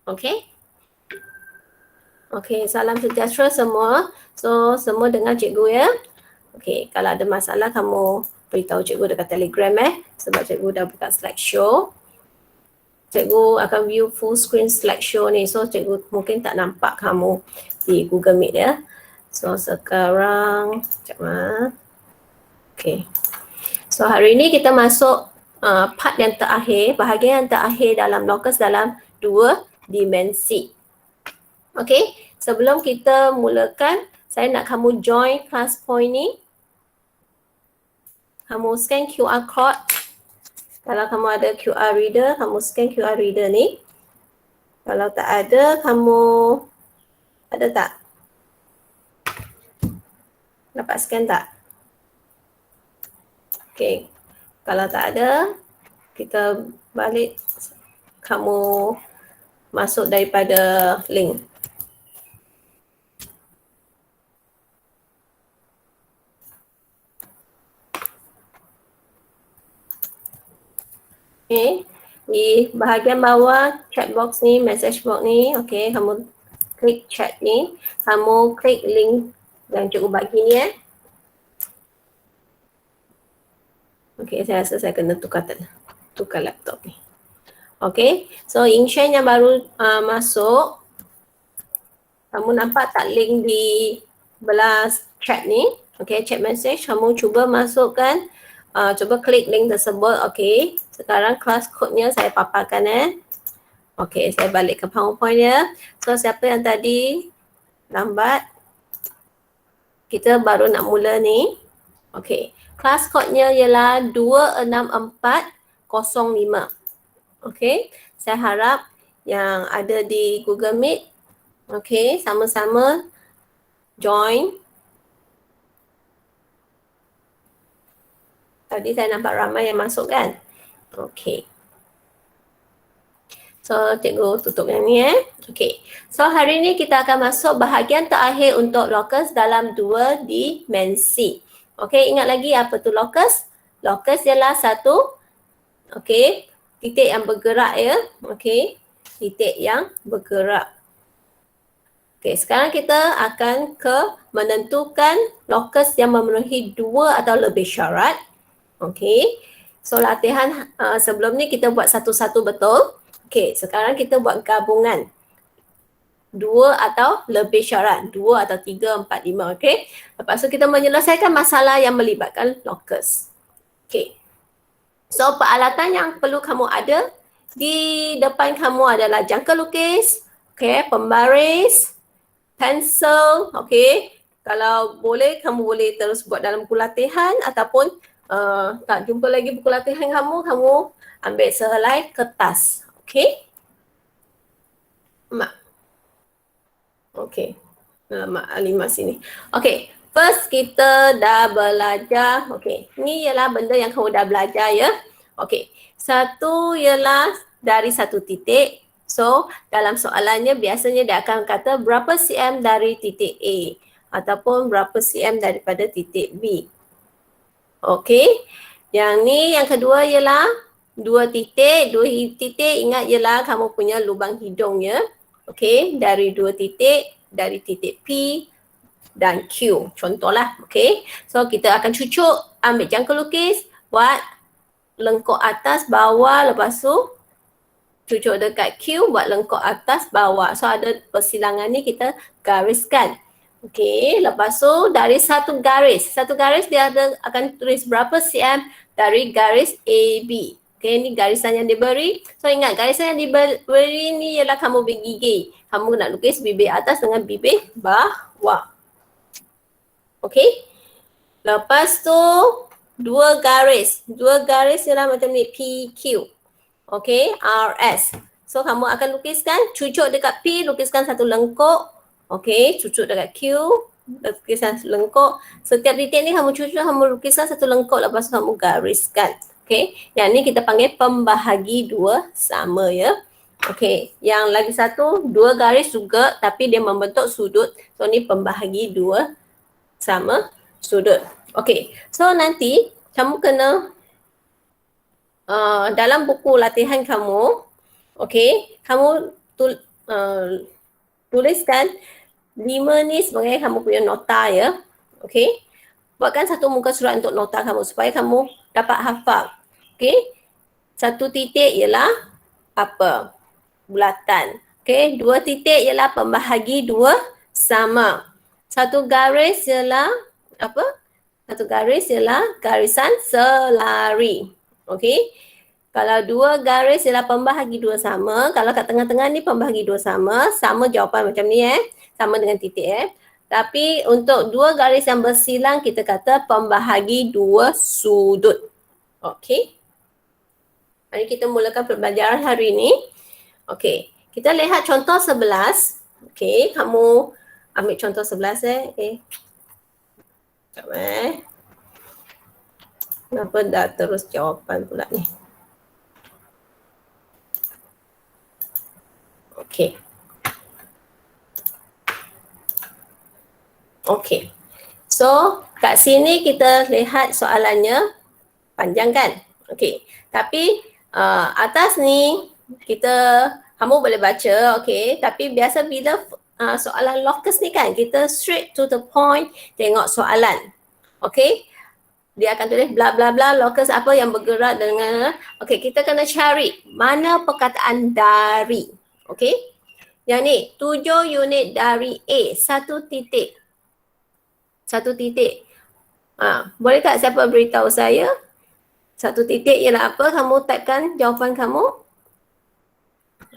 Okay. Okay, salam sejahtera semua. So, semua dengar cikgu ya. Okay, kalau ada masalah kamu beritahu cikgu dekat Telegram sebab cikgu dah buka slideshow. Cikgu akan view full screen slideshow ni. So, cikgu mungkin tak nampak kamu di Google Meet ya. So, sekarang, okay. So, hari ini kita masuk part yang terakhir, bahagian yang terakhir dalam locus dalam 2 dimensi. Okay, sebelum kita mulakan, saya nak kamu join class point ni. Kamu scan QR code. Kalau kamu ada QR reader, kamu scan QR reader ni. Kalau tak ada, kamu ada tak? Dapat scan tak? Okay, kalau tak ada, kita balik. Kamu masuk daripada link. Okay, di bahagian bawah chat box ni, message box ni, okay, kamu klik chat ni, kamu klik link yang cikgu bagi ni Okay, saya rasa saya kena tukar laptop ni. Okay, so Inshan yang baru masuk, kamu nampak tak link di belah chat ni? Okay, chat message, kamu cuba masukkan, cuba klik link tersebut. Okay, sekarang class code-nya saya paparkan Okay, saya balik ke PowerPoint ya. So, siapa yang tadi lambat? Kita baru nak mula ni. Okay, class code-nya ialah 26405. Okay, saya harap yang ada di Google Meet, okay, sama-sama join. Tadi saya nampak ramai yang masuk kan? Okay. So, cikgu tutup yang ni Okay. So, hari ni kita akan masuk bahagian terakhir untuk locus dalam 2 dimensi. Okay, ingat lagi apa tu locus? Locus ialah satu, okay, titik yang bergerak ya. Okay, titik yang bergerak. Okay, sekarang kita akan menentukan locus yang memenuhi 2 atau lebih syarat. Okay, so latihan sebelum ni kita buat satu-satu betul. Okay, sekarang kita buat gabungan 2 atau lebih syarat, 2 atau 3, 4, 5, okay. Lepas tu kita menyelesaikan masalah yang melibatkan locus. Okay, so peralatan yang perlu kamu ada, di depan kamu adalah jangka lukis, okay, pembaris, pensel, okay. Kalau boleh, kamu boleh terus buat dalam buku latihan ataupun tak jumpa lagi buku latihan kamu ambil sehelai kertas. Okay. Mak. Okay. Mak Alimah sini. Okay. First kita dah belajar. Okay. Ni ialah benda yang kamu dah belajar ya. Okay. Satu ialah dari satu titik. So, dalam soalannya biasanya dia akan kata berapa cm dari titik A ataupun berapa cm daripada titik B. Okay. Yang ni yang kedua ialah dua titik ingat ialah kamu punya lubang hidung ya. Okay, dari 2 titik, dari titik P dan Q. Contohlah, okay. So kita akan cucuk, ambil jangka lukis, buat lengkuk atas bawah, lepas tu cucuk dekat Q, buat lengkuk atas bawah. So ada persilangan ni kita gariskan. Okay, lepas tu dari satu garis dia akan tulis berapa cm dari garis AB. Okay, ni garisan yang diberi. So ingat garisan yang diberi ni ialah kamu bergigi. Kamu nak lukis bibir atas dengan bibir bawah. Okay. Lepas tu dua garis ialah macam ni PQ. Okay, RS. So kamu akan lukiskan, cucuk dekat P, lukiskan satu lengkuk. Okay, cucuk dekat Q, lukiskan satu lengkuk. Setiap titik ni kamu cucuk, kamu lukiskan satu lengkuk, lepas tu kamu gariskan. Okay, yang ni kita panggil pembahagi dua sama ya. Okay, yang lagi satu, dua garis juga tapi dia membentuk sudut. So ni pembahagi dua sama sudut. Okay, so nanti kamu kena dalam buku latihan kamu, okay, kamu tuliskan 5 ni sebagai kamu punya nota ya. Okey. Buatkan satu muka surat untuk nota kamu supaya kamu dapat hafal. Okey. 1 titik ialah apa? Bulatan. Okey, 2 titik ialah pembahagi 2 sama. 1 garis ialah apa? 1 garis ialah garisan selari. Okey. Kalau 2 garis ialah pembahagi 2 sama. Kalau kat tengah-tengah ni pembahagi 2 sama. Sama jawapan macam ni Sama dengan titik Tapi untuk 2 garis yang bersilang kita kata pembahagi 2 sudut. Okey. Mari kita mulakan pembelajaran hari ini. Okey. Kita lihat contoh 11. Okey. Kamu ambil contoh 11 Sekejap Kenapa dah terus jawapan pula ni? Okey. Okey. So, kat sini kita lihat soalannya panjang kan? Okey. Tapi atas ni kamu boleh baca, okey. Tapi biasa bila soalan locus ni kan, kita straight to the point tengok soalan. Okey. Dia akan tulis bla bla bla locus apa yang bergerak dengan okey, kita kena cari mana perkataan dari. Okey. Yang ni 7 unit dari A, 1 titik. 1 titik. Boleh tak siapa beritahu saya? 1 titik ialah apa? Kamu typekan jawapan kamu.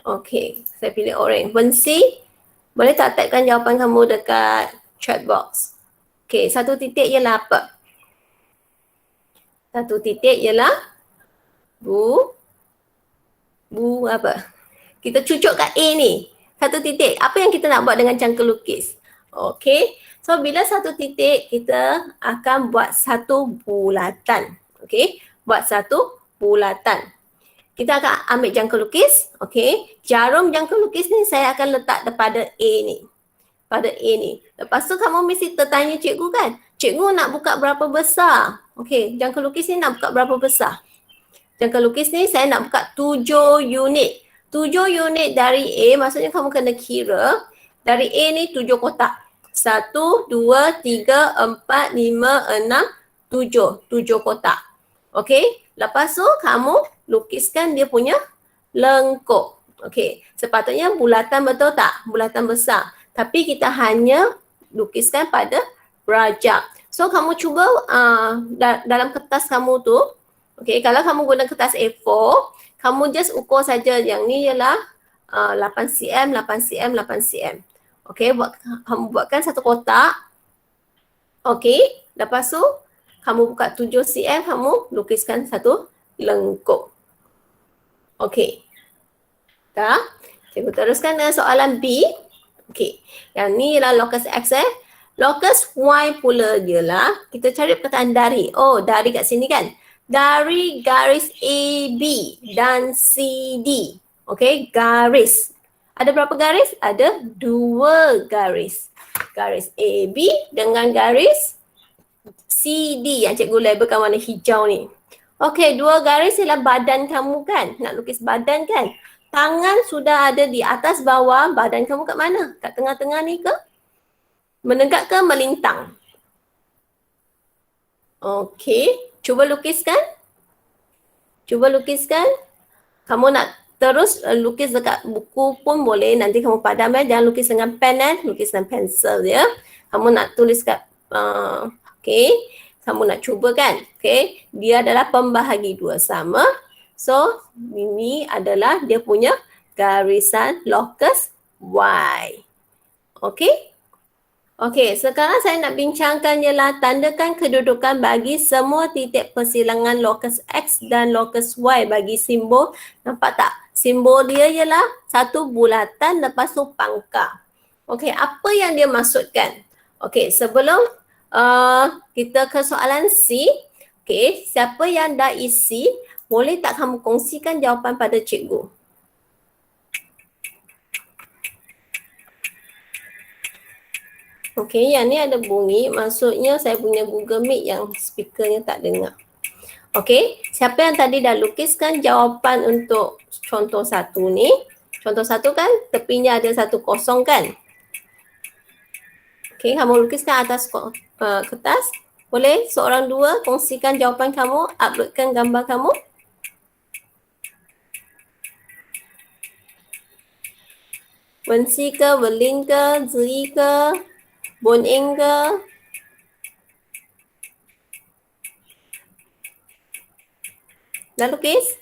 Okey, saya pilih orange. Bensi, boleh tak typekan jawapan kamu dekat chat box? Okey, 1 titik ialah apa? 1 titik ialah bu apa? Kita cucuk kat A ni. 1 titik. Apa yang kita nak buat dengan cangkul lukis? Okey. So bila 1 titik kita akan buat satu bulatan. Okey. Buat satu bulatan. Kita akan ambil jangkau lukis. Okey. Jarum jangkau lukis ni saya akan letak pada A ni. Pada A ni. Lepas tu kamu mesti tertanya cikgu kan. Cikgu nak buka berapa besar? Okey. Jangkau lukis ni nak buka berapa besar? Jangkau lukis ni saya nak buka 7 unit. 7 unit dari A maksudnya kamu kena kira. Dari A ni 7 kotak. 1, 2, 3, 4, 5, 6, 7. 7 kotak. Okey. Lepas tu kamu lukiskan dia punya lengkuk. Okey. Sepatutnya bulatan betul tak? Bulatan besar. Tapi kita hanya lukiskan pada rajak. So kamu cuba dalam kertas kamu tu. Okey. Kalau kamu guna kertas A4. Kamu just ukur saja yang ni ialah 8 cm, 8 cm, 8 cm. Okey, kamu buatkan satu kotak. Okey, lepas tu kamu buka 7 cm, kamu lukiskan satu lengkuk. Okey. Dah? Cikgu teruskan dengan soalan B. Okey, yang ni ialah locus X Locus Y pula ialah, kita cari perkataan dari. Oh, dari kat sini kan? Dari garis AB dan CD. Okey, garis. Ada berapa garis? Ada 2 garis. Garis AB dengan garis CD yang cikgu labelkan warna hijau ni. Okey, 2 garis ialah badan kamu kan? Nak lukis badan kan? Tangan sudah ada di atas bawah, badan kamu kat mana? Kat tengah-tengah ni ke? Menegak ke melintang? Okey, cuba lukiskan. Cuba lukiskan. Kamu nak terus lukis dekat buku pun boleh. Nanti kamu padam jangan lukis dengan pen lukis dengan pensel ya. Kamu nak tulis kat okey. Kamu nak cuba kan? Okey. Dia adalah pembahagi 2 sama. So, ini adalah dia punya garisan locus Y. Okey? Okey, sekarang saya nak bincangkan ialah tandakan kedudukan bagi semua titik persilangan locus X dan locus Y bagi simbol. Nampak tak? Simbol dia ialah satu bulatan lepas tu pangkal. Okey, apa yang dia maksudkan? Okey, sebelum kita ke soalan C, okey, siapa yang dah isi, boleh tak kamu kongsikan jawapan pada cikgu? Okey, yang ni ada bunyi, maksudnya saya punya Google Meet yang speakernya tak dengar. Okey, siapa yang tadi dah lukiskan jawapan untuk contoh 1 ni? Contoh 1 kan, tepinya ada 1 kosong kan. Okey, kamu lukiskan atas kertas. Boleh seorang dua kongsikan jawapan kamu, uploadkan gambar kamu. Wensi ke, Berlin ke, Zi ke, Bon Eng ke. Dah lukis?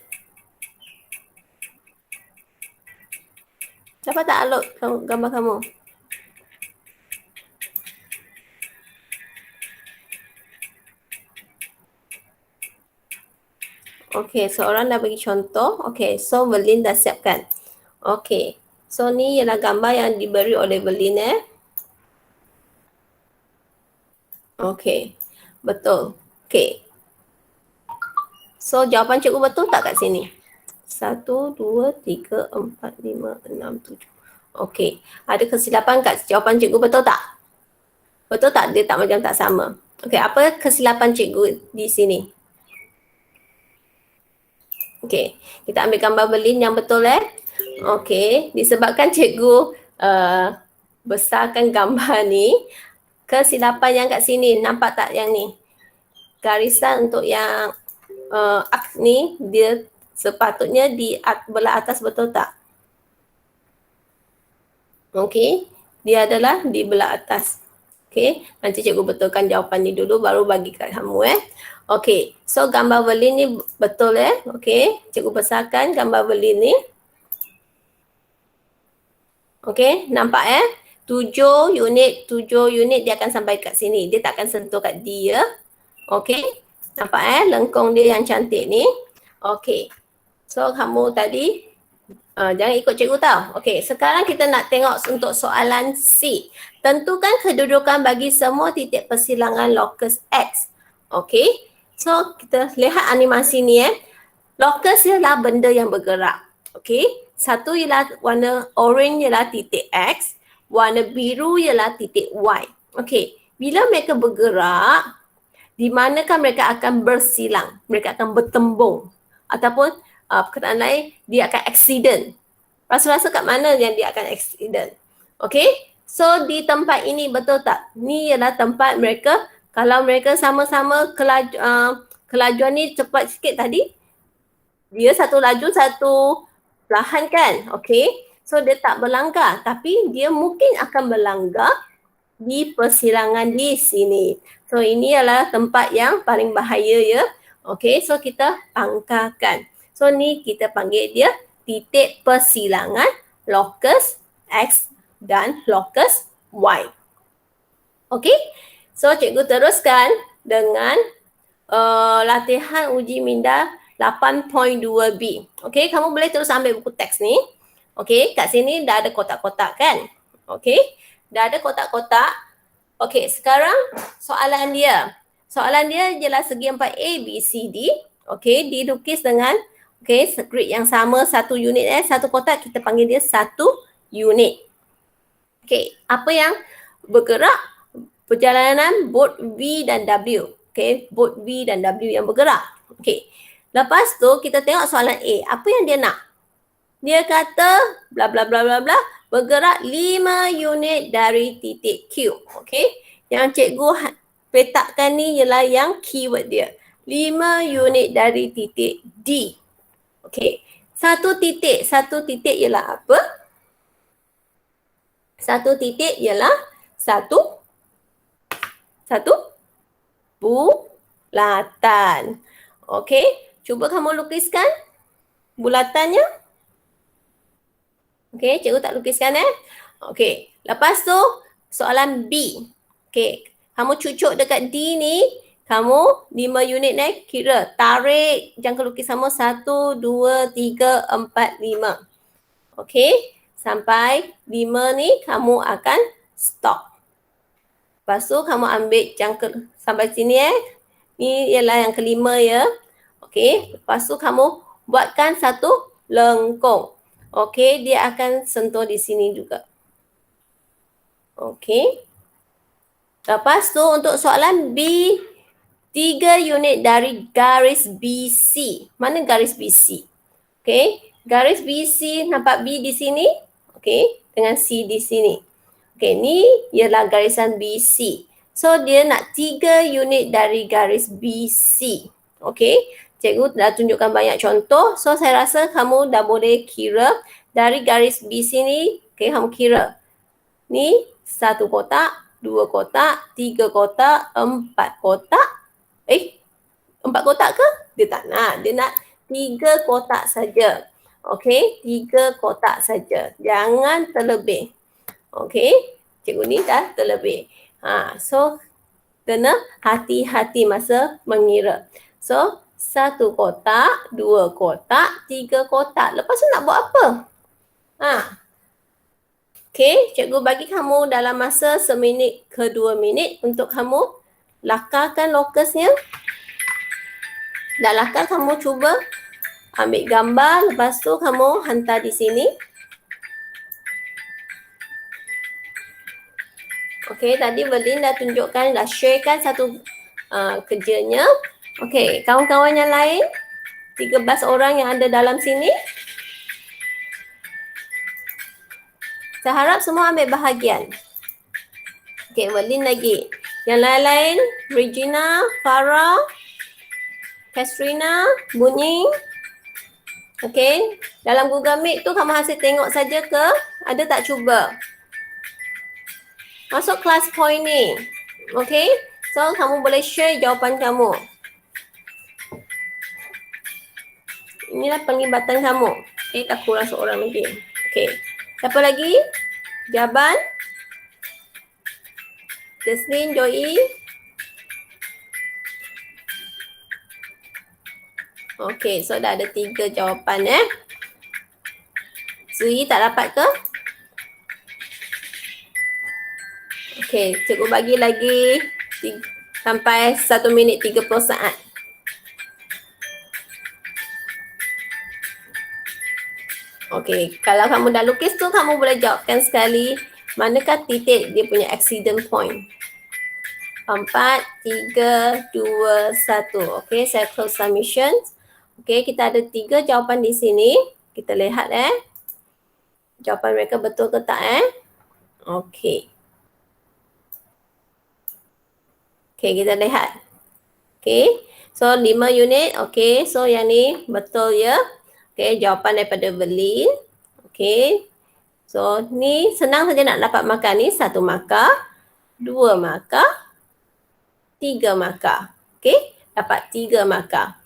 Dapat tak upload gambar kamu? Okey, seorang dah bagi contoh. Okey, so Berlin dah siapkan. Okey, so ni ialah gambar yang diberi oleh Berlin Okey, betul. Okey. So jawapan cikgu betul tak kat sini? 1, 2, 3, 4, 5, 6, 7. Okey, ada kesilapan kat jawapan cikgu betul tak? Betul tak? Dia tak macam tak sama. Okey, apa kesilapan cikgu di sini? Okey, kita ambil gambar Berlin yang betul Okey, disebabkan cikgu besarkan gambar ni, kesilapan yang kat sini, nampak tak yang ni? Garisan untuk yang ni dia sepatutnya di belah atas, betul tak? Okey, dia adalah di belah atas. Okey, nanti cikgu betulkan jawapan ni dulu baru bagi kat kamu Okey, so gambar Berlin ni betul Okey, cikgu besarkan gambar Berlin ni. Okey, nampak 7 unit dia akan sampai kat sini. Dia tak akan sentuh kat D Okey, nampak lengkung dia yang cantik ni. Okey, so kamu tadi jangan ikut cikgu tau. Okey, sekarang kita nak tengok untuk soalan C. Tentukan kedudukan bagi semua titik persilangan locus X. Okey, so kita lihat animasi ni Locus ialah benda yang bergerak. Okey, satu ialah warna orange ialah titik X, warna biru ialah titik Y. Okey, bila mereka bergerak, di manakah mereka akan bersilang? Mereka akan bertembung ataupun perkataan lain dia akan accident. Rasa-rasa kat mana yang dia akan accident? Okey, so di tempat ini betul tak? Ni ialah tempat mereka, kalau mereka sama-sama kelajuan ni cepat sikit tadi, dia satu laju satu perlahan kan? Okey, so dia tak berlanggar tapi dia mungkin akan berlanggar di persilangan di sini. So ini adalah tempat yang paling bahaya Okey, so kita pangkalkan. So ni kita panggil dia titik persilangan locus X dan locus Y. Okey, so cikgu teruskan dengan latihan uji minda 8.2b. Okey, kamu boleh terus ambil buku teks ni. Okey, kat sini dah ada kotak-kotak kan? Okey, dah ada kotak-kotak. Okey, sekarang soalan dia. Soalan dia ialah segi 4A, B, C, D. Okey, dilukis dengan grid yang sama, satu unit satu kotak kita panggil dia satu unit. Okey, apa yang bergerak? Perjalanan bot V dan W. Okey, bot V dan W yang bergerak. Okey. Lepas tu kita tengok soalan A. Apa yang dia nak? Dia kata bla bla bla bla bla bergerak 5 unit dari titik Q. Okey. Yang cikgu petakkan ni ialah yang keyword dia. 5 unit dari titik D. Okey. Satu titik ialah apa? Satu titik ialah satu bulatan. Okey, cuba kamu lukiskan bulatannya. Okey, cikgu tak lukiskan Okey, lepas tu soalan B. Okey, kamu cucuk dekat D ni, kamu 5 unit kira, tarik jangka lukis kamu 1, 2, 3, 4, 5. Okey, sampai 5 ni kamu akan stop. Lepas tu kamu ambil jangka sampai sini Ni ialah yang kelima Okey, lepas tu kamu buatkan satu lengkung. Okey, dia akan sentuh di sini juga. Okey. Lepas tu untuk soalan B, 3 unit dari garis BC. Mana garis BC? Okey, garis BC, nampak B di sini? Okey, dengan C di sini. Okey, ni ialah garisan BC. So, dia nak 3 unit dari garis BC. Okey, cikgu dah tunjukkan banyak contoh. So, saya rasa kamu dah boleh kira dari garis BC ni. Okey, kamu kira. Ni 1 kotak, 2 kotak, 3 kotak, 4 kotak. 4 kotak ke? Dia tak nak. Dia nak 3 kotak saja. Okey, 3 kotak saja. Jangan terlebih. Okey, cikgu ni dah terlebih. So, kena hati-hati masa mengira. So, 1 kotak, 2 kotak, 3 kotak. Lepas tu nak buat apa? Okey, cikgu bagi kamu dalam masa 1 minit ke 2 minit untuk kamu lakarkan lokusnya. Dan lakar kamu cuba ambil gambar, lepas tu kamu hantar di sini. Okey, tadi Berlin dah tunjukkan, dah sharekan satu kerjanya. Okey, kawan-kawan yang lain, 13 orang yang ada dalam sini. Saya harap semua ambil bahagian. Okey, Berlin lagi. Yang lain-lain, Regina, Farah, Katrina, Bunying. Okey, dalam Google Meet tu kamu hasil tengok saja ke? Ada tak cuba? Masuk kelas point ni. Okey, so kamu boleh share jawapan kamu. Inilah penglibatan kamu. Okey, tak kurang seorang lagi. Okey, siapa lagi? Jaban, Jasmine, Joy. Okey, so dah ada 3 jawapan Zui tak dapat ke? Okey, cikgu bagi lagi sampai 1 minit 30 saat. Okey, kalau kamu dah lukis tu, kamu boleh jawabkan sekali manakah titik dia punya accident point. 4, 3, 2, 1. Okey, saya close submission. Okey, kita ada 3 jawapan di sini. Kita lihat jawapan mereka betul ke tak Okey. Okey, kita lihat. Okey, so 5 unit. Okey, so yang ni betul ya. Okey, jawapan daripada Berlin. Okey, so ni senang saja nak dapat markah ni. 1 markah, 2 markah, 3 markah. Okey, dapat 3 markah.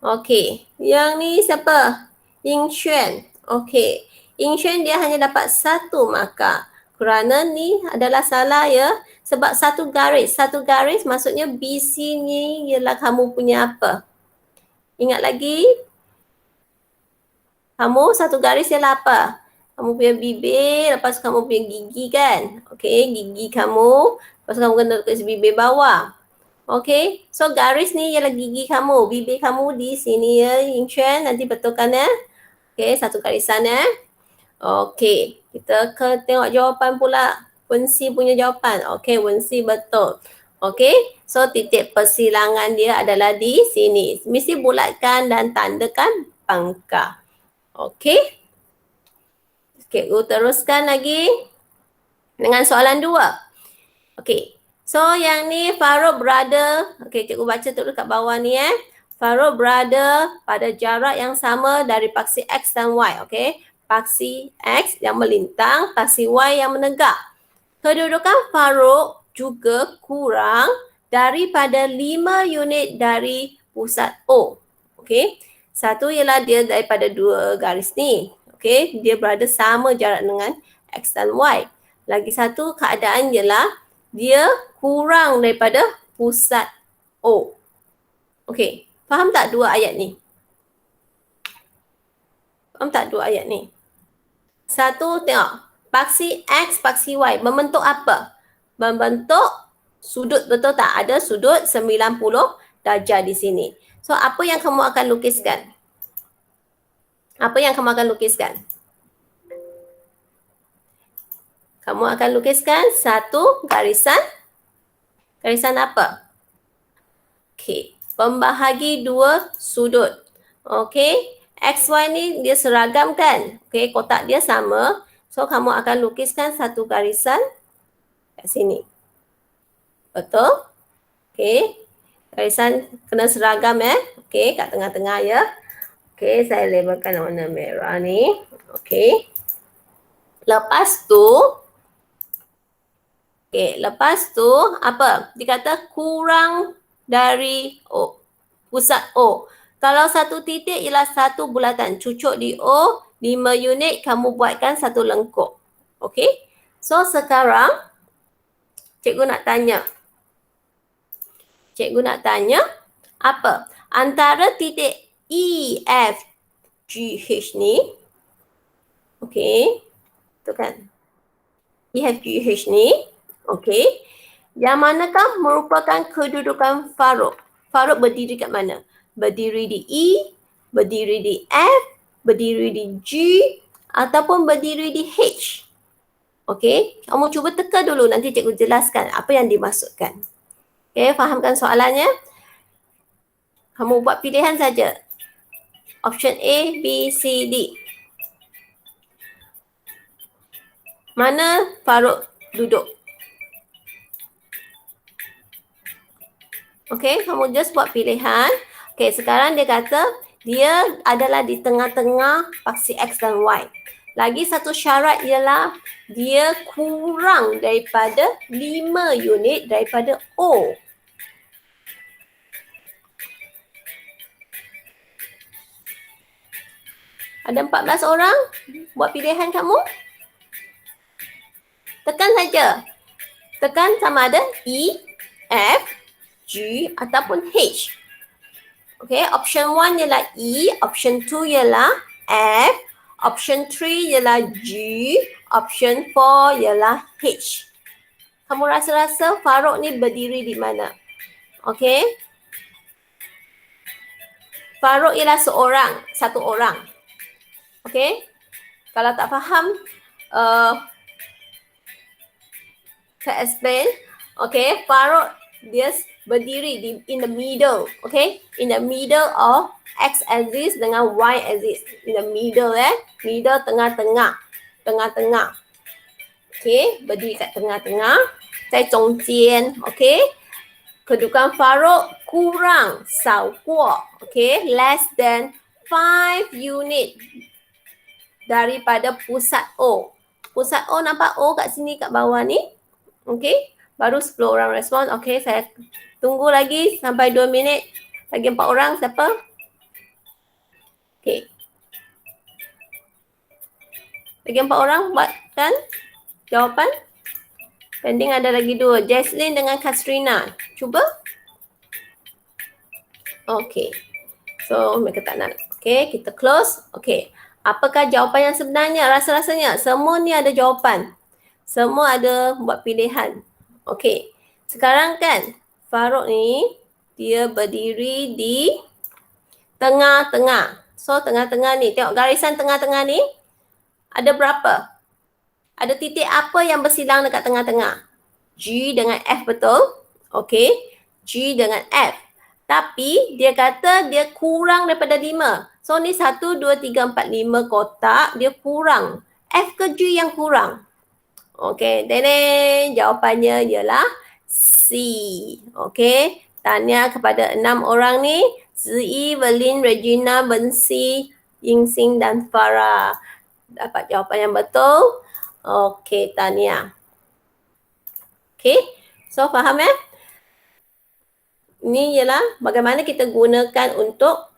Okey, yang ni siapa? Ying Xuan. Okey, Ying Xuan dia hanya dapat 1 markah. Kerana ni adalah salah ya. Sebab 1 garis. 1 garis maksudnya BC ni ialah kamu punya apa? Ingat lagi? Kamu 1 garis ialah apa? Kamu punya bibir, lepas kamu punya gigi kan? Okey, gigi kamu. Lepas kamu kena tulis bibir bawah. Okey, so garis ni ialah gigi kamu. Bibir kamu di sini ya, Ying Xuan. Nanti betulkan Okey, 1 garisan Okey, kita ke tengok jawapan pula. Wensi punya jawapan. Okey, Wensi betul. Okey, so titik persilangan dia adalah di sini. Mesti bulatkan dan tandakan pangkah. Okey. Cikgu teruskan lagi dengan soalan 2. Okey. So yang ni Farouk berada, okey cikgu baca terus kat bawah ni Farouk berada pada jarak yang sama dari paksi X dan Y. Okey. Paksi X yang melintang, paksi Y yang menegak. Kedudukan Farouk juga kurang daripada 5 unit dari pusat O. Okey. Satu ialah dia daripada 2 garis ni. Okey, dia berada sama jarak dengan X dan Y. Lagi satu keadaan ialah dia kurang daripada pusat O. Okey, faham tak 2 ayat ni? Faham tak 2 ayat ni? Satu, tengok. Paksi X, paksi Y membentuk apa? Membentuk sudut, betul tak? Ada sudut 90 darjah di sini. So, apa yang kamu akan lukiskan? Apa yang kamu akan lukiskan? Kamu akan lukiskan 1 garisan. Garisan apa? Okey, pembahagi 2 sudut. Okey, XY ni dia seragam kan? Okey, kotak dia sama. So, kamu akan lukiskan satu garisan kat sini. Betul? Okey. Garisan kena seragam Okey, kat tengah-tengah ya. Okey, saya labelkan warna merah ni. Okey. Lepas tu, lepas tu apa? Dia kata kurang dari pusat O. Kalau satu titik ialah satu bulatan. Cucuk di O, 5 unit, kamu buatkan satu lengkuk. Okey? So, sekarang cikgu nak tanya. Cikgu nak tanya apa? Antara titik E, F, G, H ni. Okey. Tu kan? E, F, G, H ni. Okey. Yang manakah merupakan kedudukan Farouk? Farouk berdiri kat mana? Berdiri di E, berdiri di F, berdiri di G, ataupun berdiri di H. Okey, kamu cuba teka dulu, nanti cikgu jelaskan apa yang dimaksudkan. Okey, fahamkan soalannya? Kamu buat pilihan saja. Option A, B, C, D. Mana Farouk duduk? Okey, kamu just buat pilihan. Okey, sekarang dia kata dia adalah di tengah-tengah paksi X dan Y. Lagi satu syarat ialah dia kurang daripada 5 unit daripada O. Ada 14 orang? Buat pilihan kamu? Tekan saja. Tekan sama ada E, F, G ataupun H. Okay, option 1 ialah E, option 2 ialah F, option 3 ialah G, option 4 ialah H. Kamu rasa-rasa Farouk ni berdiri di mana? Okay. Farouk ialah satu orang. Okay. Kalau tak faham, saya explain. Okay, Farouk dia berdiri in the middle. Okay, in the middle of X axis dengan Y axis. In the middle middle tengah-tengah. Tengah-tengah. Okay, berdiri kat tengah-tengah.在中间. Okay, kedudukan Farouk kurang 少过 okay, less than 5 unit daripada pusat O. Pusat O, nampak O kat sini kat bawah ni? Okay, baru 10 orang respon. Okay, saya tunggu lagi sampai 2 minit. Lagi 4 orang, siapa? Okay. Lagi 4 orang buatkan jawapan. Pending ada lagi 2. Jaslyn dengan Katrina. Cuba. Okay. So, mereka tak nak. Okay, kita close. Okay. Apakah jawapan yang sebenarnya? Rasa-rasanya semua ni ada jawapan. Semua ada buat pilihan. Okey. Sekarang kan Farouk ni dia berdiri di tengah-tengah. So tengah-tengah ni, tengok garisan tengah-tengah ni ada berapa? Ada titik apa yang bersilang dekat tengah-tengah? G dengan F, betul? Okey. G dengan F. Tapi dia kata dia kurang daripada 5. So ni 1, 2, 3, 4, 5 kotak dia kurang. F ke G yang kurang? Okey, jawapannya ialah C. Okey, tanya kepada 6 orang ni, Ziyi, Verlin, Regina, Bensi, Yingsing dan Farah. Dapat jawapan yang betul. Okey, tanya. Okey, so faham Ini ialah bagaimana kita gunakan untuk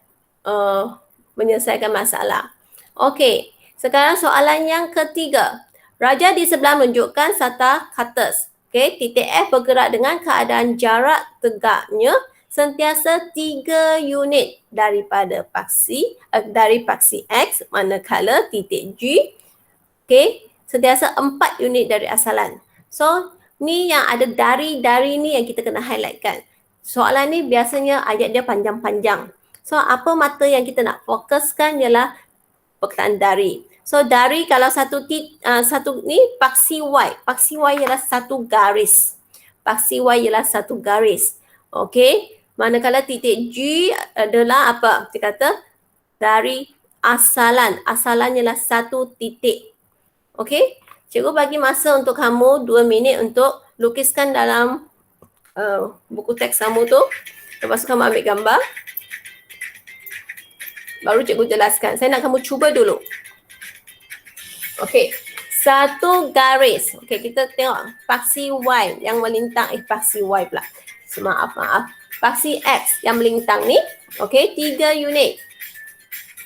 menyelesaikan masalah. Okey, sekarang soalan yang ketiga. Raja di sebelah menunjukkan Sata Kates. Okay, titik F bergerak dengan keadaan jarak tegaknya sentiasa 3 unit daripada dari paksi X, manakala titik G sentiasa 4 unit dari asalan. So, ni yang ada dari ni yang kita kena highlightkan. Soalan ni biasanya ayat dia panjang-panjang. So, apa mata yang kita nak fokuskan ialah perkataan dari. So dari kalau satu ni paksi Y. Paksi Y ialah satu garis. Paksi Y ialah satu garis. Okey. Manakala titik G adalah apa? Dia kata dari asalan. Asalan ialah 1 titik. Okey? Cikgu bagi masa untuk kamu 2 minit untuk lukiskan dalam buku teks kamu tu. Lepas tu kamu ambil gambar. Baru cikgu jelaskan. Saya nak kamu cuba dulu. Okey. 1 garis. Okey, kita tengok paksi Y yang melintang. Paksi Y pula. Maaf. Paksi X yang melintang ni. Okey, 3 unit.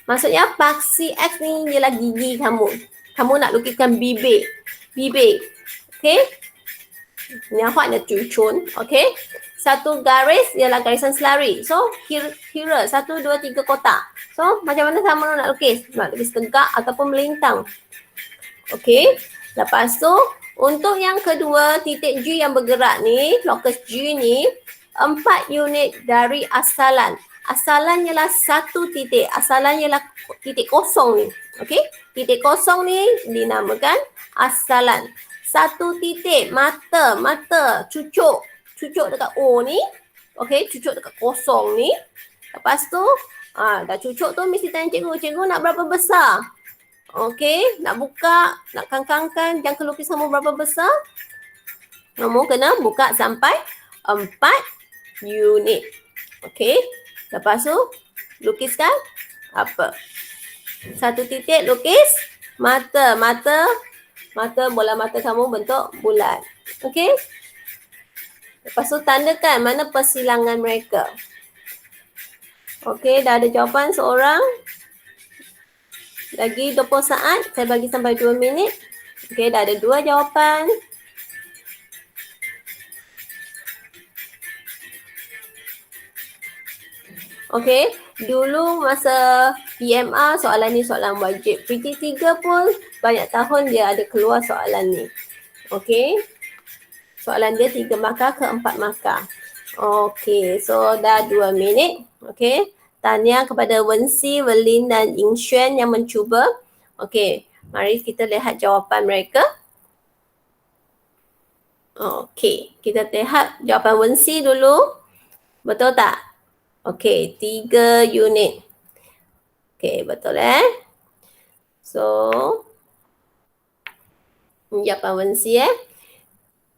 Maksudnya paksi X ni ialah gigi kamu. Kamu nak lukiskan bibir. Okey. Ni awak nak cucun. Okey. 1 garis ialah garisan selari. So, kira 1, 2, 3 kotak. So, macam mana kamu nak lukis? Nak lukis tegak ataupun melintang. Okey. Lepas tu, untuk yang kedua, titik G yang bergerak ni, locus G ni, 4 unit dari asalan. Asalan ialah 1 titik. Asalan ialah titik kosong ni. Okey. Titik kosong ni dinamakan asalan. 1 titik mata, cucuk dekat O ni. Okey, cucuk dekat kosong ni. Lepas tu, dah cucuk tu mesti tanya cikgu nak berapa besar? Okey, nak buka, nak kangkangkan jangka lukisan kamu berapa besar? Kamu kena buka sampai 4 unit. Okey, lepas tu lukiskan apa? 1 titik lukis mata, bola mata kamu bentuk bulat. Okey. Lepas tu tandakan mana persilangan mereka. Okey, dah ada jawapan seorang. Lagi 20 saat, saya bagi sampai 2 minit. Okey, dah ada 2 jawapan. Okey, dulu masa PMR soalan ni soalan wajib. PT3 pun banyak tahun dia ada keluar soalan ni. Okey. Soalan dia 3 markah ke 4 markah. Okey, so dah 2 minit. Okey. Tahniah kepada Wensi, Welin dan Ying Xuan yang mencuba. Okey, mari kita lihat jawapan mereka. Okey, kita lihat jawapan Wensi dulu. Betul tak? Okey, 3 unit. Okey, betul So, jawapan Wensi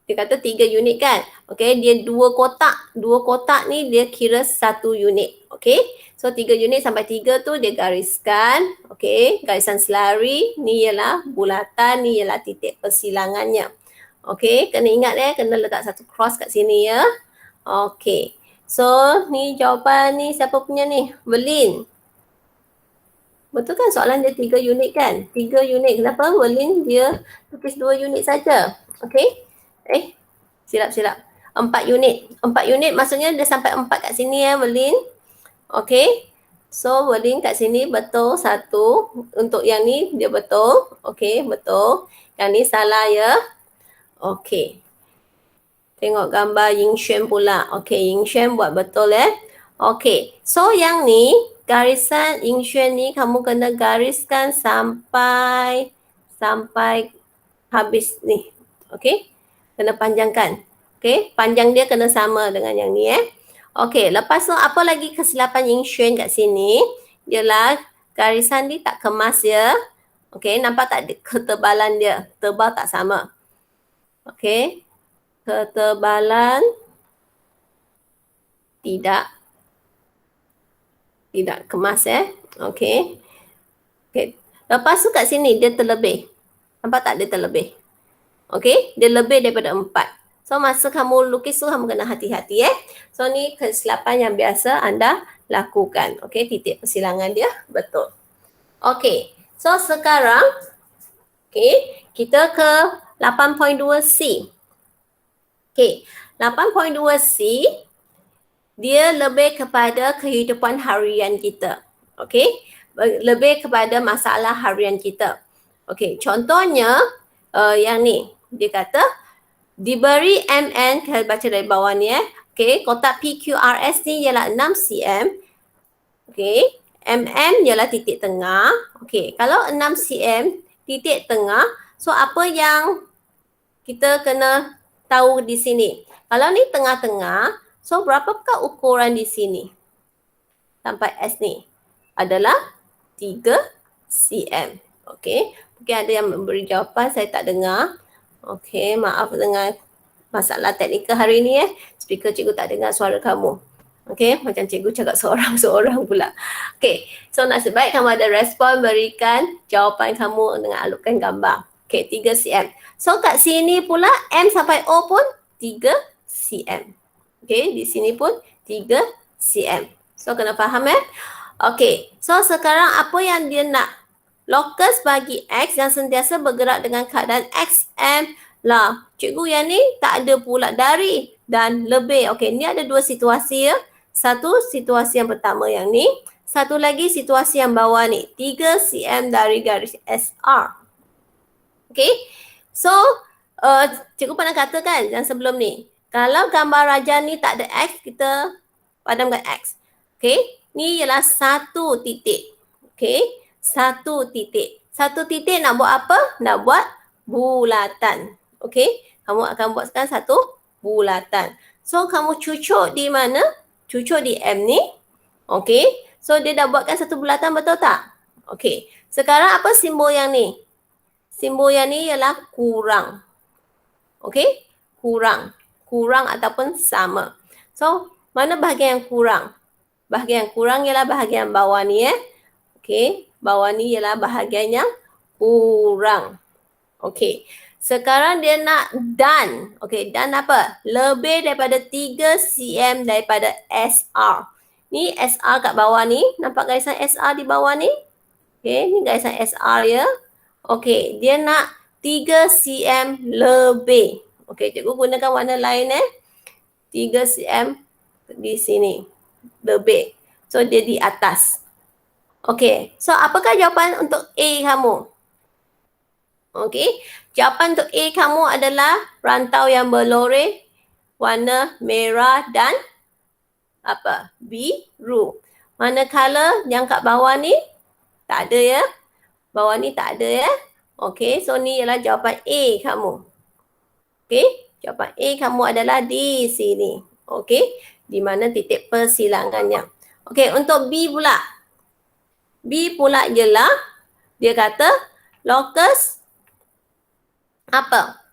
Dia kata 3 unit kan. Okey, dia 2 kotak. 2 kotak ni dia kira 1 unit. Okey. So 3 unit sampai 3 tu dia gariskan. Okey, garisan selari ni ialah bulatan, ni ialah titik persilangannya. Okey, kena ingat kena letak satu cross kat sini ya. Okey. So ni jawapan ni siapa punya ni? Welin. Betul kan soalan dia 3 unit kan? 3 unit. Kenapa Welin dia tulis 2 unit saja? Okey. Silap. 4 unit. 4 unit maksudnya dia sampai 4 kat sini Welin. Okey. So Welin kat sini betul 1. Untuk yang ni dia betul. Okey, betul. Yang ni salah ya. Okey. Tengok gambar Ying Xuan pula. Okey, Ying Xuan buat betul Okey. So yang ni garisan Ying Xuan ni kamu kena gariskan sampai habis ni. Okey. Kena panjangkan. Okey, panjang dia kena sama dengan yang ni Okey, lepas tu apa lagi kesilapan Ying Xuan kat sini? Ialah garisan ni tak kemas ya. Okey, nampak tak ketebalan dia? Tebal tak sama. Okey. Ketebalan tidak kemas Okey. Okey. Lepas tu kat sini dia terlebih. Nampak tak dia terlebih? Okey, dia lebih daripada 4. So masa kamu lukis tu kamu kena hati-hati So ni kesilapan yang biasa anda lakukan. Okey, titik persilangan dia betul. Okey, so sekarang kita ke 8.2C. Okey, 8.2C dia lebih kepada kehidupan harian kita. Okey, lebih kepada masalah harian kita. Okey, contohnya yang ni dia kata diberi MN, kita baca dari bawah ni Okey, kotak PQRS ni ialah 6 cm. Okey, MM ialah titik tengah. Okey, kalau 6 cm titik tengah, so apa yang kita kena tahu di sini? Kalau ni tengah-tengah, so berapakah ukuran di sini? Sampai S ni adalah 3 cm. Okey, mungkin ada yang memberi jawapan saya tak dengar. Okey, maaf dengan masalah teknikal hari ni Speaker cikgu tak dengar suara kamu. Okey, macam cikgu cakap seorang-seorang pula. Okey, so nasib baik kamu ada respon berikan jawapan kamu dengan alutkan gambar. Okey, 3 cm. So kat sini pula M sampai O pun 3 cm. Okey, di sini pun 3 cm. So kena faham Okey, so sekarang apa yang dia nak? Locus bagi X yang sentiasa bergerak dengan keadaan XM lah. Cikgu yang ni tak ada pula dari dan lebih. Okey, ni ada dua situasi Satu situasi yang pertama yang ni. Satu lagi situasi yang bawah ni. 3 cm dari garis SR. Okey, so cikgu pernah katakan yang sebelum ni. Kalau gambar raja ni tak ada X, kita padamkan X. Okey, ni ialah satu titik. Okey. Satu titik. Satu titik nak buat apa? Nak buat bulatan. Okey? Kamu akan buatkan satu bulatan. So, kamu cucuk di mana? Cucuk di M ni. Okey? So, dia dah buatkan satu bulatan, betul tak? Okey. Sekarang apa simbol yang ni? Simbol yang ni ialah kurang. Okey? Kurang. Kurang ataupun sama. So, mana bahagian yang kurang? Bahagian yang kurang ialah bahagian bawah ni Okey, bawah ni ialah bahagian yang kurang. Okey, sekarang dia nak dan. Okey, dan apa? Lebih daripada 3 cm daripada SR. Ni SR kat bawah ni. Nampak garisan SR di bawah ni? Okey, ni garisan SR ya. Okey, dia nak 3 cm lebih. Okey, cikgu gunakan warna lain 3 cm di sini. Lebih. So, dia di atas. Okey, so apakah jawapan untuk A kamu? Okey, jawapan untuk A kamu adalah rantau yang berloreh warna merah dan apa? Biru. Manakala yang kat bawah ni tak ada Bawah ni tak ada Okey, so ni ialah jawapan A kamu. Okey, jawapan A kamu adalah di sini. Okey, di mana titik persilangannya. Okey, untuk B pula. B pula ialah dia kata locus apa?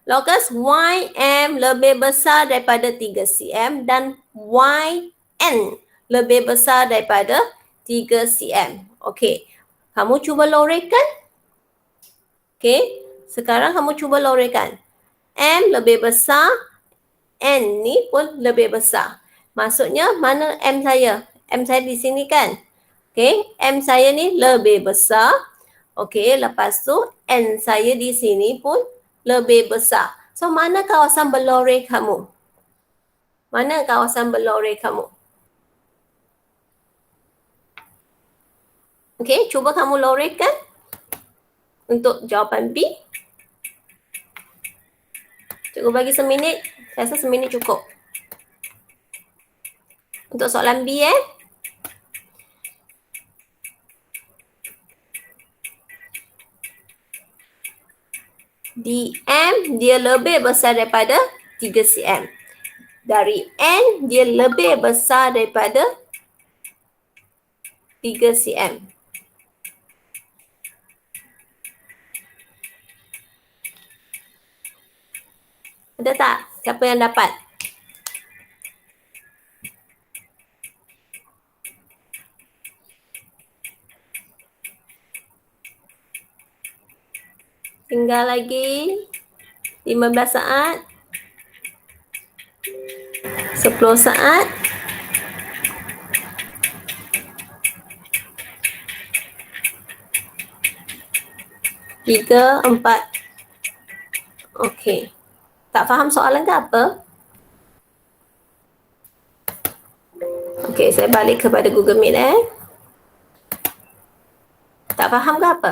Locus YM lebih besar daripada 3 cm dan YN lebih besar daripada 3 cm. Okey, kamu cuba lorehkan. Okey, sekarang kamu cuba lorehkan. M lebih besar, N ni pun lebih besar. Maksudnya mana M saya? M saya di sini kan? Okey, M saya ni lebih besar. Okey, lepas tu N saya di sini pun lebih besar. So, mana kawasan berloreh kamu? Mana kawasan berloreh kamu? Okey, cuba kamu lorehkan untuk jawapan B. Cikgu bagi seminit. Saya rasa seminit cukup. Untuk soalan B di M dia lebih besar daripada 3 cm. Dari N dia lebih besar daripada 3 cm. Ada tak? Siapa yang dapat? Tinggal lagi 15 saat. 10 saat. 3, 4. Okey. Tak faham soalan ke apa? Okey, saya balik kepada Google Meet Tak faham ke apa?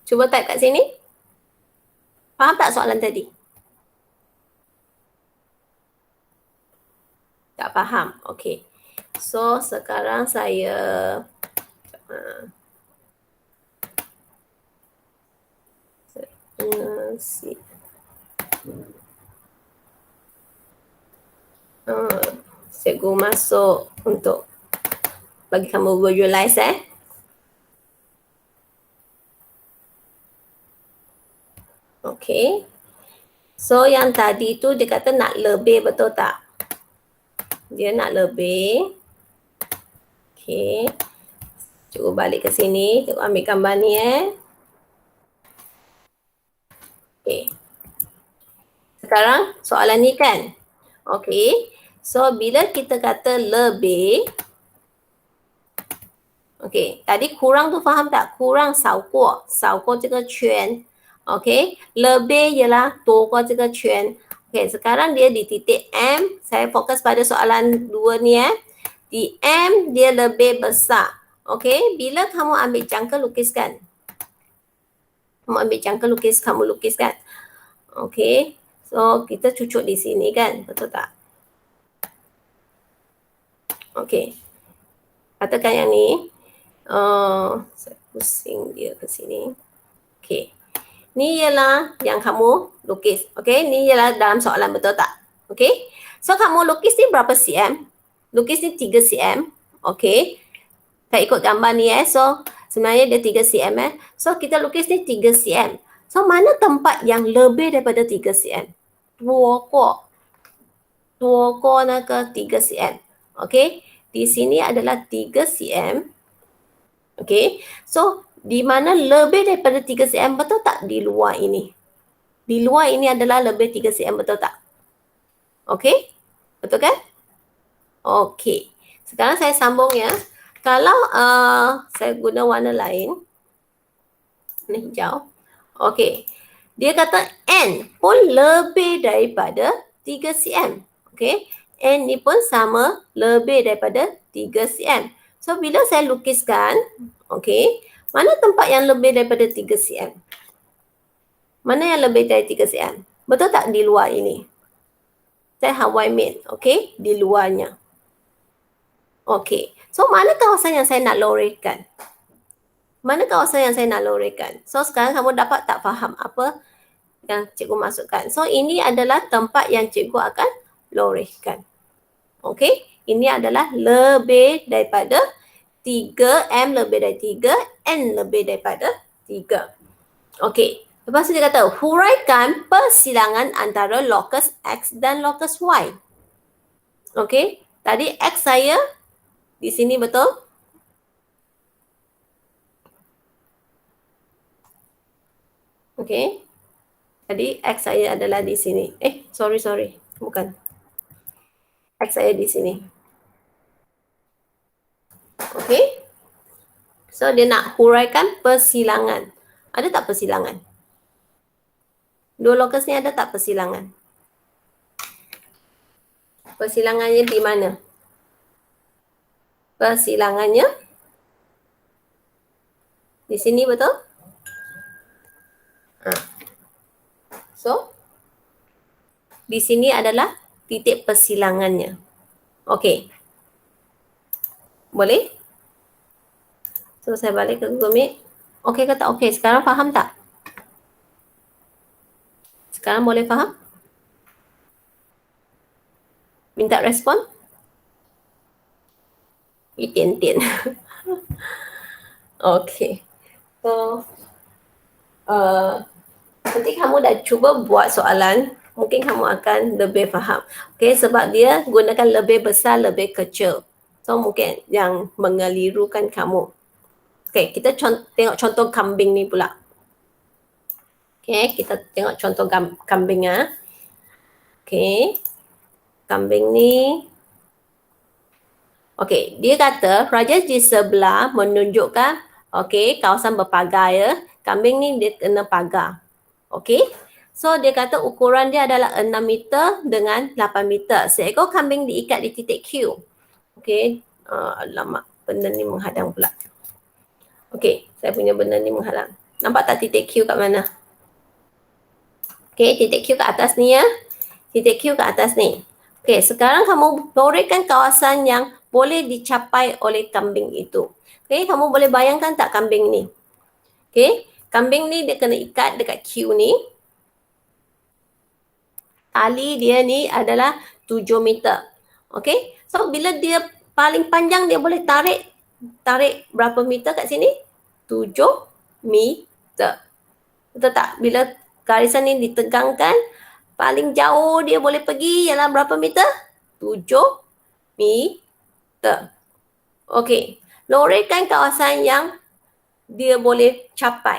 Cuba type kat sini. Faham tak soalan tadi? Tak faham. Okey. So, sekarang saya Cikgu masuk untuk bagi kamu visualize Okay. So yang tadi tu dia kata nak lebih, betul tak? Dia nak lebih. Okay. Cikgu balik ke sini. Cikgu ambil gambar ni Okay. Sekarang soalan ni kan. Okay. So bila kita kata lebih. Okay. Tadi kurang tu faham tak? Kurang 少过这个圈. Okay. Lebih ialah 多过这个圈. Okay. Sekarang dia di titik M. Saya fokus pada soalan 2 ni Di M dia lebih besar. Okay. Bila kamu ambil jangka lukiskan. Kamu ambil jangka kamu lukiskan. Okay. So kita cucuk di sini kan. Betul tak? Okay. Katakan yang ni. Saya pusing dia ke sini. Okay. Ni ialah yang kamu lukis. Okay. Ni ialah dalam soalan, betul tak? Okay. So kamu lukis ni berapa cm? Lukis ni 3 cm. Okay. Saya ikut gambar ni So sebenarnya dia 3 cm So kita lukis ni 3 cm. So mana tempat yang lebih daripada 3 cm? 多过那个3 cm. Okay. Di sini adalah 3 cm. Okay. So di mana lebih daripada 3 cm, betul tak? Di luar ini. Di luar ini adalah lebih 3 cm, betul tak? Okay. Betul kan? Okay. Sekarang saya sambung Kalau saya guna warna lain. Ni hijau. Okay. Dia kata N pun lebih daripada 3 cm. Okay. N ni pun sama lebih daripada 3 cm. So bila saya lukiskan, okay, mana tempat yang lebih daripada 3 cm? Mana yang lebih dari 3 cm? Betul tak di luar ini? Saya Hawaii made, okay, di luarnya. Okay. So mana kawasan yang saya nak lorehkan? Mana kawasan yang saya nak lorehkan? So sekarang kamu dapat tak faham apa yang cikgu masukkan? So ini adalah tempat yang cikgu akan lorehkan. Okay. Ini adalah lebih daripada 3, M lebih dari 3, N lebih daripada 3. Okay. Lepas tu dia kata, huraikan persilangan antara lokus X dan lokus Y. Okay. Tadi X saya di sini, betul? Okay. Tadi X saya adalah di sini. Sorry. Bukan. X saya di sini. Okay. So dia nak huraikan persilangan. Ada tak persilangan? Dua lokus ni ada tak persilangan? Persilangannya di mana? Persilangannya di sini, betul? So di sini adalah titik persilangannya. Okay. Boleh? So saya balik ke Google Meet. Okay ke tak? Okay. Sekarang faham tak? Sekarang boleh faham? Minta respon? Itian-tian. Okay. So nanti kamu dah cuba buat soalan, mungkin kamu akan lebih faham. Okay, sebab dia gunakan lebih besar, lebih kecil. So mungkin yang mengelirukan kamu. Okay, kita tengok contoh kambing ni pula. Okay, kita tengok contoh kambing Okay, kambing ni. Okay, dia kata raja di sebelah menunjukkan kawasan berpagar Kambing ni dia kena pagar. Okay, so dia kata ukuran dia adalah 6 meter dengan 8 meter. Seekor kambing diikat di titik Q. Okay, alamak, benda ni menghadang pula. Okay, saya punya benda ni menghadang. Nampak tak titik Q kat mana? Okay, titik Q kat atas ni Titik Q kat atas ni. Okay, sekarang kamu lorehkan kawasan yang boleh dicapai oleh kambing itu. Okay, kamu boleh bayangkan tak kambing ni? Okay, kambing ni dia kena ikat dekat Q ni. Tali dia ni adalah 7 meter. Okay. So bila dia paling panjang dia boleh tarik berapa meter kat sini? 7 meter. Betul tak? Bila garisan ni ditegangkan, paling jauh dia boleh pergi ialah berapa meter? 7 meter. Okey. Loraikan kawasan yang dia boleh capai.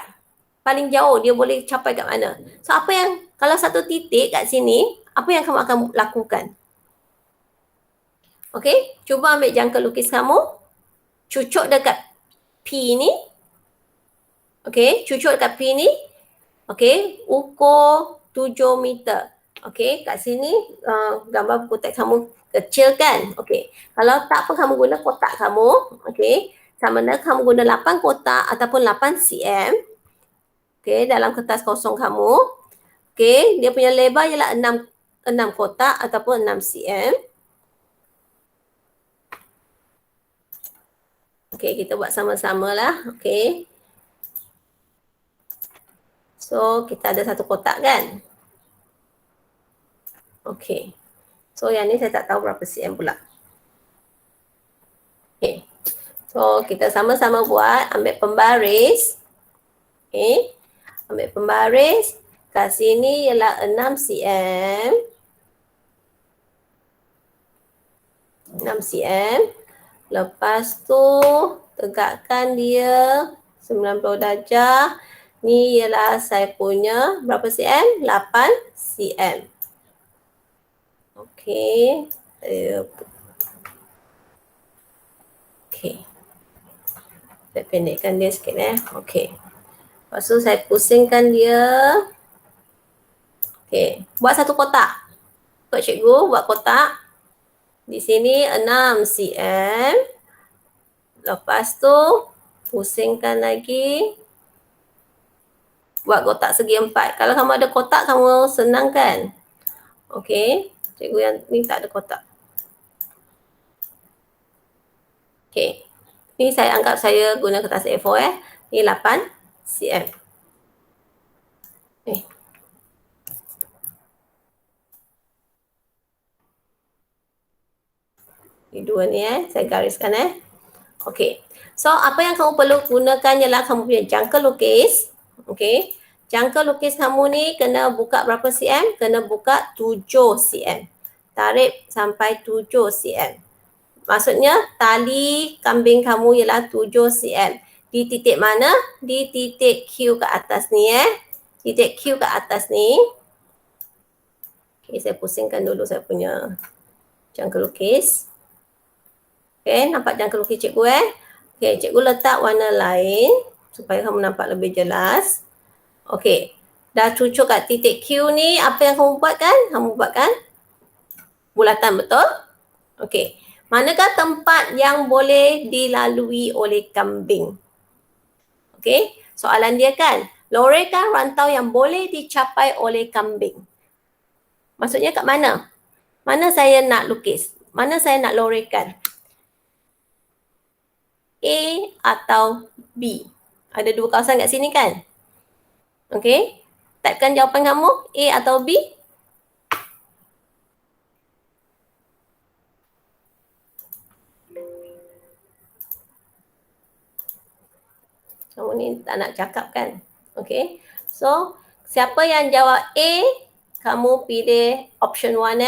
Paling jauh dia boleh capai kat mana? So apa yang, kalau satu titik kat sini, apa yang kamu akan lakukan? Okey, cuba ambil jangka lukis kamu. Cucuk dekat P ni. Okey, cucuk dekat P ni. Okey, ukur 7 meter. Okey, kat sini gambar buku teks kamu kecil kan? Okey, kalau tak pun kamu guna kotak kamu. Okey, sama ada kamu guna 8 kotak ataupun 8 cm. Okey, dalam kertas kosong kamu. Okey, dia punya lebar ialah 6 kotak ataupun 6 cm. Okey, kita buat sama-sama lah. Okey. So, kita ada satu kotak kan? Okey. So, yang ni saya tak tahu berapa cm pula. Okey. So, kita sama-sama buat. Ambil pembaris. Okey. Ambil pembaris. Kat sini ialah 6 cm. 6 cm. Lepas tu, tegakkan dia 90 darjah. Ni ialah saya punya berapa cm? 8 cm. Okey. Okey. Saya pendekkan dia sikit Okey. Lepas tu saya pusingkan dia. Okey. Buat satu kotak. Ikut cikgu buat kotak. Di sini 6 cm. Lepas tu pusingkan lagi. Buat kotak segi 4. Kalau kamu ada kotak kamu senang kan? Okey. Cikgu yang ni tak ada kotak. Okey. Ni saya anggap saya guna kertas A4 Ni 8 cm. Ni dua ni saya gariskan Okey. So apa yang kamu perlu gunakan ialah kamu punya jangka lukis. Okey. Jangka lukis kamu ni kena buka berapa cm? Kena buka 7 cm. Tarik sampai 7 cm. Maksudnya tali kambing kamu ialah 7 cm. Di titik mana? Di titik Q ke atas ni Titik Q ke atas ni. Okey, saya pusingkan dulu saya punya jangka lukis. Okey, nampak jangka lukis cikgu Okey, cikgu letak warna lain supaya kamu nampak lebih jelas. Okey, dah cucuk kat titik Q ni, apa yang kamu buat kan? Kamu buat kan? Bulatan, betul? Okey, manakah tempat yang boleh dilalui oleh kambing? Okey, soalan dia kan, loraikan rantau yang boleh dicapai oleh kambing. Maksudnya kat mana? Mana saya nak lukis? Mana saya nak loraikan? A atau B? Ada dua kawasan kat sini kan? Okey. Typekan jawapan kamu, A atau B? Kamu ni tak nak cakap kan? Okey. So, siapa yang jawab A, kamu pilih option 1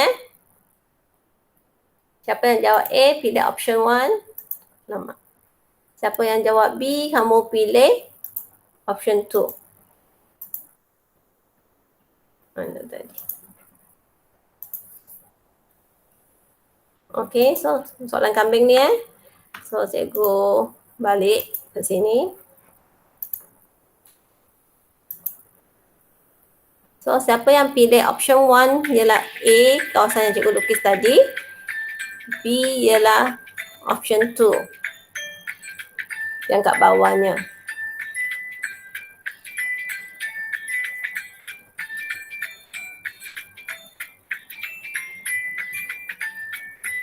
Siapa yang jawab A, pilih option 1. Lama. Siapa yang jawab B, kamu pilih option 2. Mana tadi? Okey, so soalan kambing ni So, cikgu balik ke sini. So, siapa yang pilih option 1 ialah A, kawasan yang cikgu lukis tadi. B ialah option 2. Yang kat bawahnya.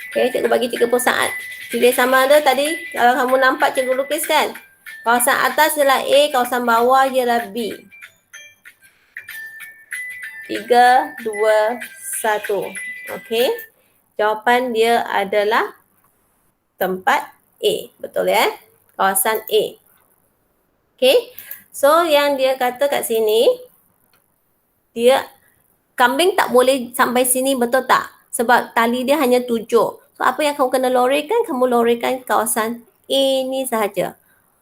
Okay, cikgu bagi 30 saat. Pilih sama ada tadi, kalau kamu nampak cikgu lukis kan? Kawasan atas ialah A, kawasan bawah ialah B. 3, 2, 1. Okay. Jawapan dia adalah tempat A. Betul ya? Kawasan A. Okay. So yang dia kata kat sini, dia kambing tak boleh sampai sini, betul tak? Sebab tali dia hanya 7. So apa yang kamu kena loraikan? Kamu loraikan kawasan A ni sahaja.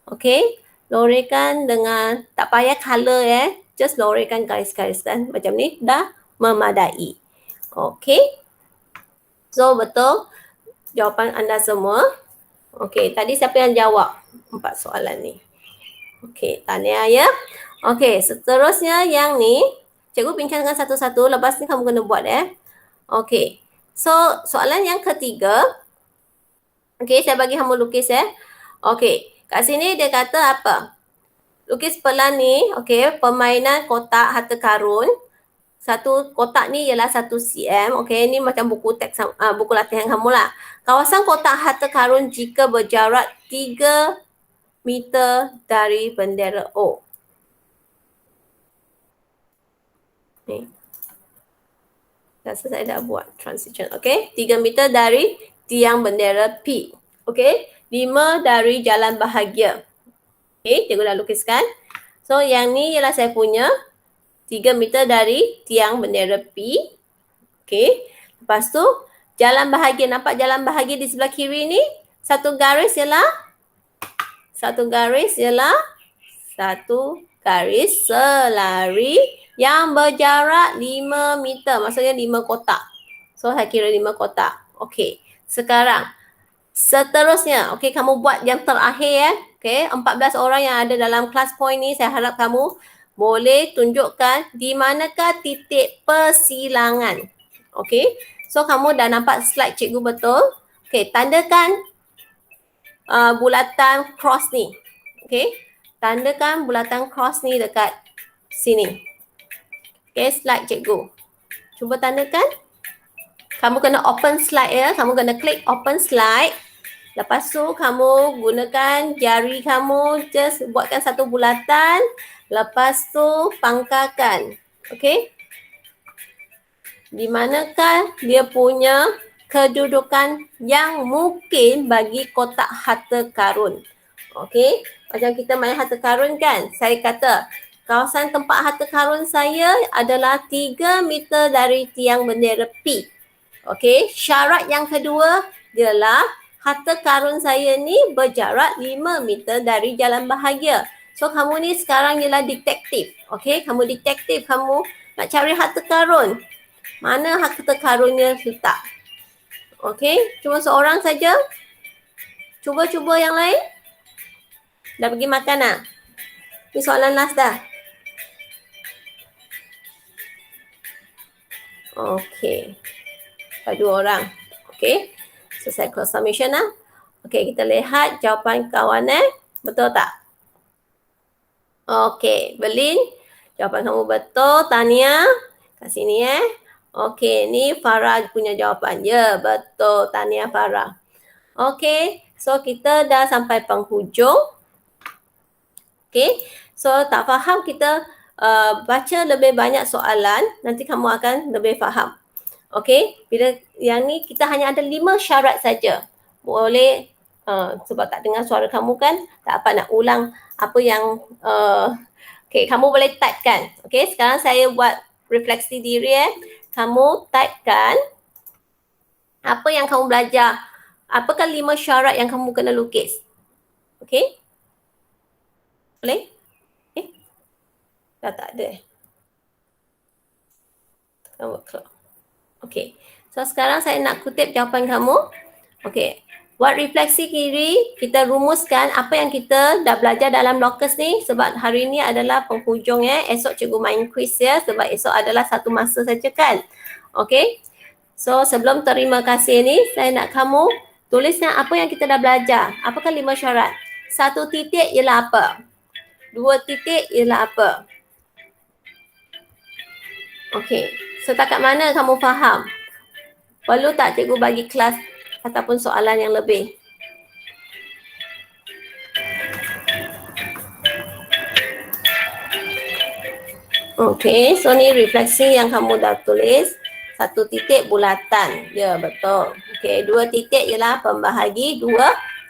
Okay. Loraikan dengan, tak payah color just loraikan garis-garis kan. Macam ni dah memadai. Okay. So betul jawapan anda semua. Okay, tadi siapa yang jawab 4 soalan ni? Okay, tahniah ya. Okay, seterusnya yang ni, cikgu bincangkan satu-satu, lepas ni kamu kena buat Okay, so soalan yang ketiga. Okay, saya bagi kamu lukis Okay, kat sini dia kata apa? Lukis pelan ni, okay, permainan kotak harta karun. Satu kotak ni ialah 1 cm. Okay, ni macam buku teks, buku latihan kamu lah. Kawasan kotak harta karun jika berjarak 3 meter dari bendera O. Ni. Rasa saya dah buat transition. Okay, 3 meter dari tiang bendera P. Okay, 5 dari jalan bahagia. Okay, cikgu dah lukiskan. So, yang ni ialah saya punya 3 meter dari tiang bendera P. Okay, lepas tu jalan bahagia. Nampak jalan bahagia di sebelah kiri ni? Satu garis ialah satu garis selari yang berjarak 5 meter. Maksudnya 5 kotak. So, saya kira 5 kotak. Okey. Sekarang, seterusnya. Okey, kamu buat yang terakhir Okey, 14 orang yang ada dalam kelas point ni, saya harap kamu boleh tunjukkan di manakah titik persilangan. Okey. So, kamu dah nampak slide cikgu betul. Okey, tandakan bulatan cross ni. Okey. Tandakan bulatan cross ni dekat sini. Okay, slide cikgu. Cuba tandakan. Kamu kena open slide Kamu kena klik open slide. Lepas tu kamu gunakan jari kamu, just buatkan satu bulatan. Lepas tu pangkarkan. Okay. Di manakah dia punya kedudukan yang mungkin bagi kotak harta karun. Okay. Macam kita main harta karun kan. Saya kata kawasan tempat harta karun saya adalah 3 meter dari tiang bendera P. Okey, syarat yang kedua ialah harta karun saya ni berjarak 5 meter dari jalan bahagia. So, kamu ni sekarang ialah detektif. Okey, kamu detektif, kamu nak cari harta karun. Mana harta karunnya letak? Okey, cuma seorang saja. Cuba-cuba yang lain. Dah pergi makan tak? Ini soalan last dah. Okey. Ada 2 orang. Okey. Selesai close submission lah. Okey, kita lihat jawapan kawan Betul tak? Okey, Berlin. Jawapan kamu betul. Tania. Kat sini Okey, ni Farah punya jawapan. Ya, betul. Tania Farah. Okey, so kita dah sampai penghujung. Okey, so tak faham kita baca lebih banyak soalan. Nanti kamu akan lebih faham. Okey, bila yang ni kita hanya ada 5 syarat saja. Boleh sebab tak dengar suara kamu kan, tak apa nak ulang apa yang okey, kamu boleh type kan. Okey, sekarang saya buat refleksi diri Kamu typekan apa yang kamu belajar. Apakah 5 syarat yang kamu kena lukis? Okey? Boleh? Dah tak ada Kamu clock. Okey. So sekarang saya nak kutip jawapan kamu. Okey. Buat refleksi kiri, kita rumuskan apa yang kita dah belajar dalam locus ni sebab hari ni adalah penghujung Esok cikgu main quiz sebab esok adalah satu masa saja kan. Okey. So sebelum terima kasih ni, saya nak kamu tuliskan apa yang kita dah belajar. Apakah 5 syarat? 1 titik ialah apa? 2 titik ialah apa? Okey. Setakat mana kamu faham? Perlu tak cikgu bagi kelas ataupun soalan yang lebih? Okey, so ni refleksi yang kamu dah tulis. 1 satu titik bulatan. Ya, betul. Okey, 2 titik ialah pembahagi 2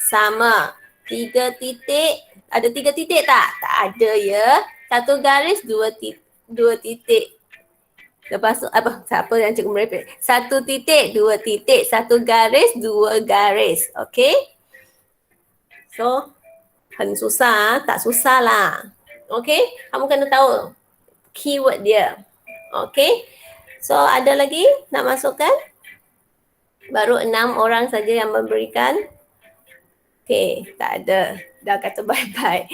sama. 3 titik, ada 3 titik tak? Tak ada ya. Satu garis 2 titik. 2 titik. Lepas tu apa? Siapa yang cikgu merepek? 1 titik, 2 titik, 1 garis, 2 garis. Okey? So, 很 susah, tak susah lah. Okey? Kamu kena tahu keyword dia. Okey? So, ada lagi nak masukkan? Baru 6 orang saja yang memberikan. Okey, tak ada. Dah kata bye-bye.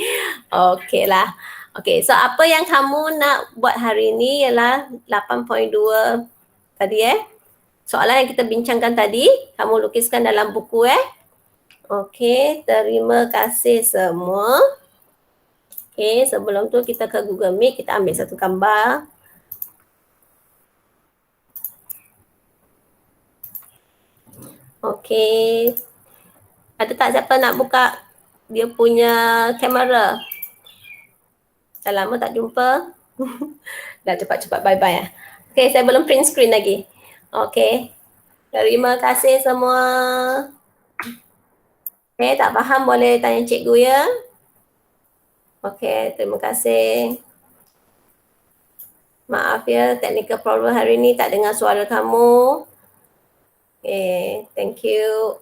Okey lah. Okey, so apa yang kamu nak buat hari ini ialah 8.2 tadi soalan yang kita bincangkan tadi, kamu lukiskan dalam buku Okey, terima kasih semua. Okey, sebelum tu kita ke Google Meet, kita ambil satu gambar. Okey. Ada tak siapa nak buka dia punya kamera? Dah lama tak jumpa. Dah cepat-cepat bye-bye Okey, saya belum print screen lagi. Okey. Terima kasih semua. Okey, tak faham boleh tanya cikgu ya. Okey, terima kasih. Maaf ya, technical problem hari ni tak dengar suara kamu. Okay, thank you.